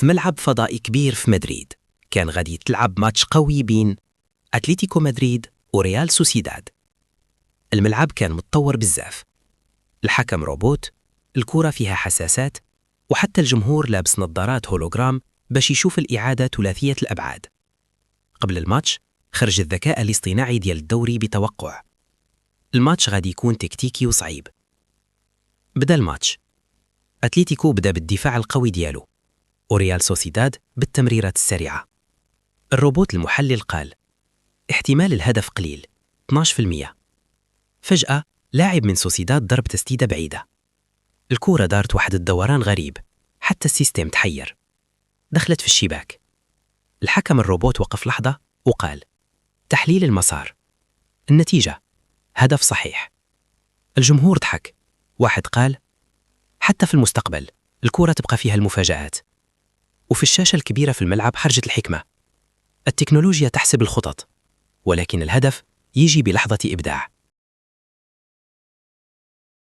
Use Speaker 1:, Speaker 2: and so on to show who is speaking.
Speaker 1: في ملعب فضائي كبير في مدريد كان غادي تلعب ماتش قوي بين أتليتيكو مدريد وريال سوسيداد. الملعب كان متطور بزاف، الحكم روبوت، الكرة فيها حساسات، وحتى الجمهور لابس نظارات هولوغرام باش يشوف الإعادة ثلاثية الأبعاد. قبل الماتش خرج الذكاء الاصطناعي ديال الدوري بتوقع الماتش غادي يكون تكتيكي وصعيب. بدأ الماتش، أتليتيكو بدأ بالدفاع القوي ديالو، وريال سوسيداد بالتمريرات السريعة. الروبوت المحلل قال احتمال الهدف قليل 12%. فجأة لاعب من سوسيداد ضرب تسديدة بعيدة، الكورة دارت واحد الدوران غريب حتى السيستم تحير، دخلت في الشباك. الحكم الروبوت وقف لحظة وقال تحليل المسار، النتيجة هدف صحيح. الجمهور ضحك، واحد قال حتى في المستقبل الكورة تبقى فيها المفاجآت. وفي الشاشة الكبيرة في الملعب خرجت الحكمة، التكنولوجيا تحسب الخطط، ولكن الهدف يجي بلحظة إبداع.